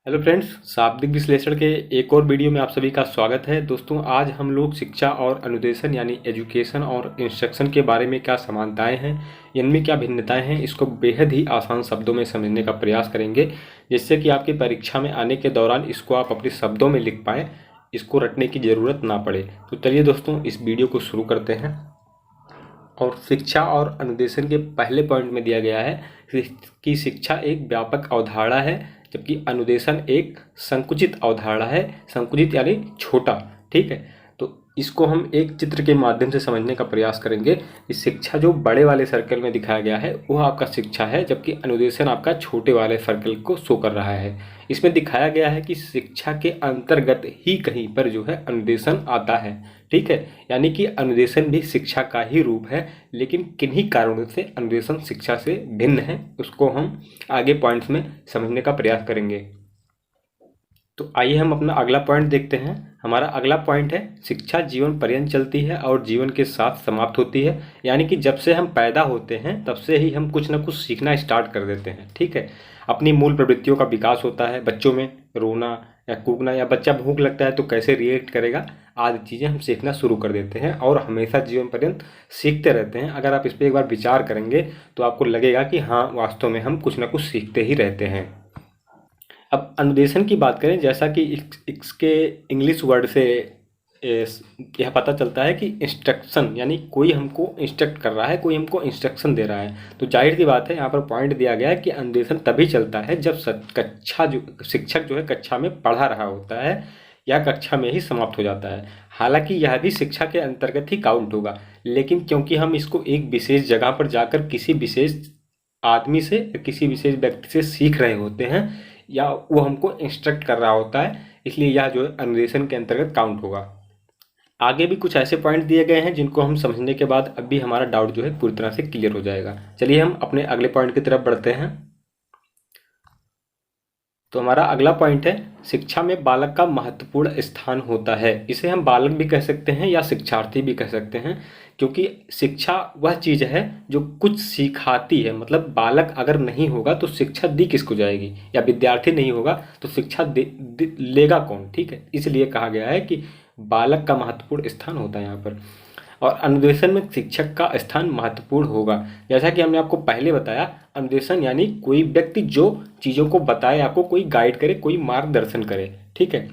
Hello friends, शाब्दिक विश्लेषण के एक और वीडियो में आप सभी का स्वागत है। दोस्तों, आज हम लोग शिक्षा और अनुदेशन यानी एजुकेशन और इंस्ट्रक्शन के बारे में क्या समानताएं हैं, इनमें क्या भिन्नताएं हैं, इसको बेहद ही आसान शब्दों में समझने का प्रयास करेंगे, जिससे कि आपकी परीक्षा में आने के दौरान इसको आप अपने शब्दों में लिख पाएँ, इसको रटने की ज़रूरत ना पड़े। तो चलिए दोस्तों, इस वीडियो को शुरू करते हैं। और शिक्षा और अनुदेशन के पहले पॉइंट में दिया गया है कि शिक्षा एक व्यापक अवधारणा है, जबकि अनुदेशन एक संकुचित अवधारणा है। संकुचित यानी छोटा। ठीक है, तो इसको हम एक चित्र के माध्यम से समझने का प्रयास करेंगे कि शिक्षा जो बड़े वाले सर्कल में दिखाया गया है वो आपका शिक्षा है, जबकि अनुदेशन आपका छोटे वाले सर्कल को शो कर रहा है। इसमें दिखाया गया है कि शिक्षा के अंतर्गत ही कहीं पर जो है अनुदेशन आता है। ठीक है, यानी कि अनुदेशन भी शिक्षा का ही रूप है, लेकिन किन्हीं कारणों से अनुदेशन शिक्षा से भिन्न है, उसको हम आगे पॉइंट्स में समझने का प्रयास करेंगे। तो आइए हम अपना अगला पॉइंट देखते हैं। हमारा अगला पॉइंट है शिक्षा जीवन पर्यंत चलती है और जीवन के साथ समाप्त होती है। यानी कि जब से हम पैदा होते हैं तब से ही हम कुछ ना कुछ सीखना स्टार्ट कर देते हैं। ठीक है, अपनी मूल प्रवृत्तियों का विकास होता है। बच्चों में रोना या कूदना, या बच्चा भूख लगता है तो कैसे रिएक्ट करेगा, आदि चीज़ें हम सीखना शुरू कर देते हैं और हमेशा जीवन पर्यंत सीखते रहते हैं। अगर आप इस पर एक बार विचार करेंगे तो आपको लगेगा कि हाँ, वास्तव में हम कुछ ना कुछ सीखते ही रहते हैं। अब अनुदेशन की बात करें, जैसा कि इसके इंग्लिश वर्ड से यह पता चलता है कि इंस्ट्रक्शन, यानी कोई हमको इंस्ट्रक्ट कर रहा है, कोई हमको इंस्ट्रक्शन दे रहा है। तो जाहिर सी बात है, यहाँ पर पॉइंट दिया गया है कि अनुदेशन तभी चलता है जब शिक्षक जो है कक्षा में पढ़ा रहा होता है या कक्षा में ही समाप्त हो जाता है। हालांकि यह भी शिक्षा के अंतर्गत ही काउंट होगा, लेकिन क्योंकि हम इसको एक विशेष जगह पर जाकर किसी विशेष आदमी से, किसी विशेष व्यक्ति से सीख रहे होते हैं या वो हमको इंस्ट्रक्ट कर रहा होता है, इसलिए यह जो है अनुदेशन के अंतर्गत काउंट होगा। आगे भी कुछ ऐसे पॉइंट दिए गए हैं जिनको हम समझने के बाद अब भी हमारा डाउट जो है पूरी तरह से क्लियर हो जाएगा। चलिए हम अपने अगले पॉइंट की तरफ बढ़ते हैं। तो हमारा अगला पॉइंट है शिक्षा में बालक का महत्वपूर्ण स्थान होता है। इसे हम बालक भी कह सकते हैं या शिक्षार्थी भी कह सकते हैं, क्योंकि शिक्षा वह चीज़ है जो कुछ सिखाती है। मतलब बालक अगर नहीं होगा तो शिक्षा दी किसको जाएगी, या विद्यार्थी नहीं होगा तो शिक्षा लेगा कौन। ठीक है, इसलिए कहा गया है कि बालक का महत्वपूर्ण स्थान होता है यहाँ पर। और अनुदेशन में शिक्षक का स्थान महत्वपूर्ण होगा। जैसा कि हमने आपको पहले बताया, अनुदेशन यानी कोई व्यक्ति जो चीज़ों को बताए, आपको कोई गाइड करे, कोई मार्गदर्शन करे। ठीक है,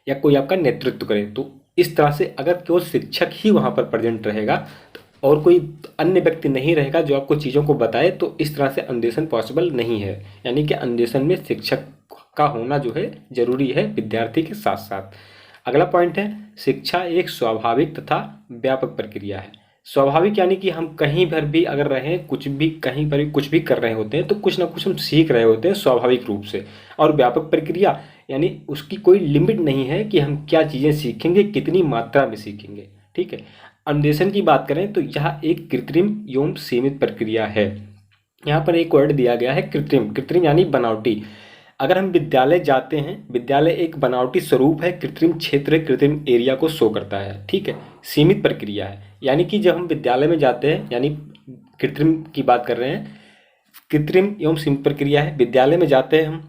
या कोई आपका नेतृत्व करे। तो इस तरह से अगर केवल शिक्षक ही वहाँ पर प्रेजेंट रहेगा तो और कोई अन्य व्यक्ति नहीं रहेगा जो आपको चीज़ों को बताए, तो इस तरह से अनुदेशन पॉसिबल नहीं है। यानी कि अनुदेशन में शिक्षक का होना जो है जरूरी है विद्यार्थी के साथ साथ। अगला पॉइंट है शिक्षा एक स्वाभाविक तथा व्यापक प्रक्रिया है। स्वाभाविक यानी कि हम कहीं पर भी अगर रहें, कुछ भी कहीं पर भी कुछ भी कर रहे होते हैं तो कुछ ना कुछ हम सीख रहे होते हैं स्वाभाविक रूप से। और व्यापक प्रक्रिया यानी उसकी कोई लिमिट नहीं है कि हम क्या चीज़ें सीखेंगे, कितनी मात्रा में सीखेंगे। ठीक है, अनुदेशन की बात करें तो यह एक कृत्रिम एवं सीमित प्रक्रिया है। यहाँ पर एक वर्ड दिया गया है कृत्रिम। कृत्रिम यानी बनावटी। अगर हम विद्यालय जाते हैं, विद्यालय एक बनावटी स्वरूप है, कृत्रिम क्षेत्र, कृत्रिम एरिया को शो करता है। ठीक है, सीमित प्रक्रिया है, यानी कि जब हम विद्यालय में जाते हैं, यानी कृत्रिम की बात कर रहे हैं, कृत्रिम एवं सीमित प्रक्रिया है। विद्यालय में जाते हैं हम,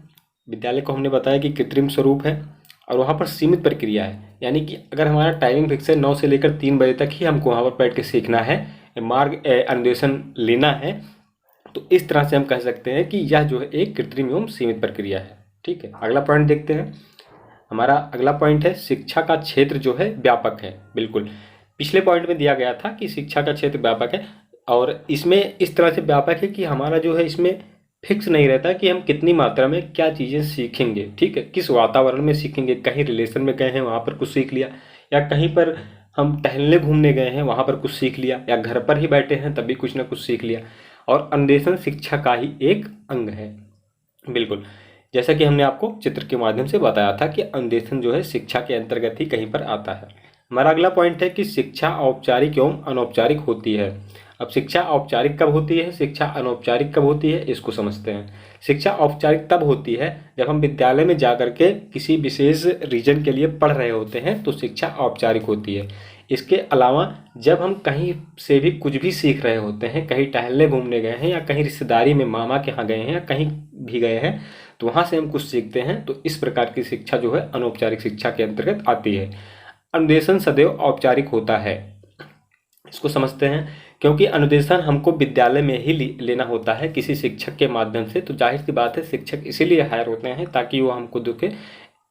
विद्यालय को हमने बताया कि कृत्रिम स्वरूप है और वहाँ पर सीमित प्रक्रिया है। यानी कि अगर हमारा टाइमिंग फिक्स है 9 से लेकर 3 बजे तक ही हमको वहाँ पर बैठ के सीखना है, अनुदेशन लेना है, तो इस तरह से हम कह सकते हैं कि यह जो है एक कृत्रिम एवं सीमित प्रक्रिया है। ठीक है, अगला पॉइंट देखते हैं। हमारा अगला पॉइंट है शिक्षा का क्षेत्र जो है व्यापक है। बिल्कुल, पिछले पॉइंट में दिया गया था कि शिक्षा का क्षेत्र व्यापक है, और इसमें इस तरह से व्यापक है कि हमारा जो है इसमें फिक्स नहीं रहता कि हम कितनी मात्रा में क्या चीज़ें सीखेंगे। ठीक है, किस वातावरण में सीखेंगे। कहीं रिलेशन में गए हैं वहाँ पर कुछ सीख लिया, या कहीं पर हम टहलने घूमने गए हैं वहाँ पर कुछ सीख लिया, या घर पर ही बैठे हैं तभी कुछ ना कुछ सीख लिया। और अनुदेशन शिक्षा का ही एक अंग है। बिल्कुल, जैसा कि हमने आपको चित्र के माध्यम से बताया था कि अनुदेशन जो है शिक्षा के अंतर्गत ही कहीं पर आता है। हमारा अगला पॉइंट है कि शिक्षा औपचारिक एवं अनौपचारिक होती है। अब शिक्षा औपचारिक कब होती है, शिक्षा अनौपचारिक कब होती है, इसको समझते हैं। शिक्षा औपचारिक तब होती है जब हम विद्यालय में जाकर के किसी विशेष रीजन के लिए पढ़ रहे होते हैं, तो शिक्षा औपचारिक होती है। इसके अलावा जब हम कहीं से भी कुछ भी सीख रहे होते हैं, कहीं टहलने घूमने गए हैं, या कहीं रिश्तेदारी में मामा के यहाँ गए हैं, या कहीं भी गए हैं, तो वहाँ से हम कुछ सीखते हैं। तो इस प्रकार की शिक्षा जो है अनौपचारिक शिक्षा के अंतर्गत आती है। अनुदेशन सदैव औपचारिक होता है, इसको समझते हैं। क्योंकि अनुदेशन हमको विद्यालय में ही लेना होता है किसी शिक्षक के माध्यम से। तो जाहिर सी बात है शिक्षक इसीलिए हायर होते हैं ताकि वो हमको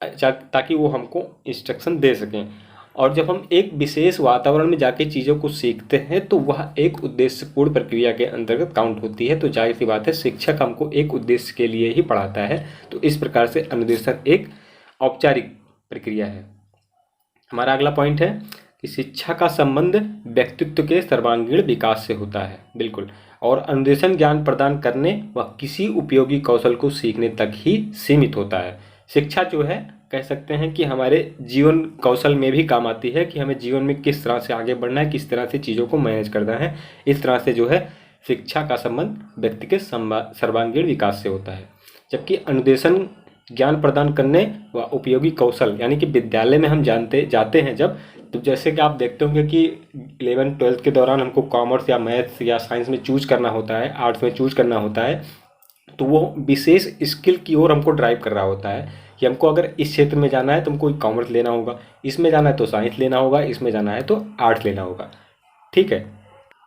ताकि वो हमको इंस्ट्रक्शन दे सकें। और जब हम एक विशेष वातावरण में जाके चीज़ों को सीखते हैं तो वह एक उद्देश्यपूर्ण प्रक्रिया के अंतर्गत काउंट होती है। तो जाहिर सी बात है शिक्षक हमको एक उद्देश्य के लिए ही पढ़ाता है। तो इस प्रकार से अनुदेशन एक औपचारिक प्रक्रिया है। हमारा अगला पॉइंट है कि शिक्षा का संबंध व्यक्तित्व के सर्वांगीण विकास से होता है। बिल्कुल। और अनुदेशन ज्ञान प्रदान करने व किसी उपयोगी कौशल को सीखने तक ही सीमित होता है। शिक्षा जो है कह सकते हैं कि हमारे जीवन कौशल में भी काम आती है कि हमें जीवन में किस तरह से आगे बढ़ना है, किस तरह से चीज़ों को मैनेज करना है। इस तरह से जो है शिक्षा का संबंध व्यक्ति के सर्वांगीण विकास से होता है। जबकि अनुदेशन ज्ञान प्रदान करने व उपयोगी कौशल यानी कि विद्यालय में हम जाते हैं जब, तो जैसे कि आप देखते होंगे कि 11th-12th के दौरान हमको कॉमर्स या मैथ्स या साइंस में चूज करना होता है, आर्ट्स में चूज करना होता है। तो वो विशेष स्किल की ओर हमको ड्राइव कर रहा होता है कि हमको अगर इस क्षेत्र में जाना है तो हमको कॉमर्स लेना होगा, इसमें जाना है तो साइंस लेना होगा, इसमें जाना है तो आर्ट्स लेना होगा। ठीक है।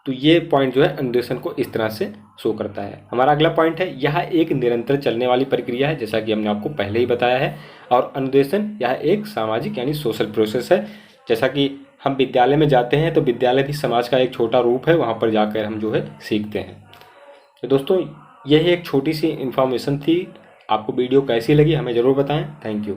तो ये पॉइंट जो है अनुदेशन को इस तरह से शो करता है। हमारा अगला पॉइंट है, यह एक निरंतर चलने वाली प्रक्रिया है, जैसा कि हमने आपको पहले ही बताया है। और अनुदेशन यह एक सामाजिक यानी सोशल प्रोसेस है। जैसा कि हम विद्यालय में जाते हैं तो विद्यालय भी समाज का एक छोटा रूप है, वहाँ पर जाकर हम जो है सीखते हैं। तो दोस्तों यही एक छोटी सी इन्फॉर्मेशन थी। आपको वीडियो कैसी लगी हमें ज़रूर बताएं। Thank you.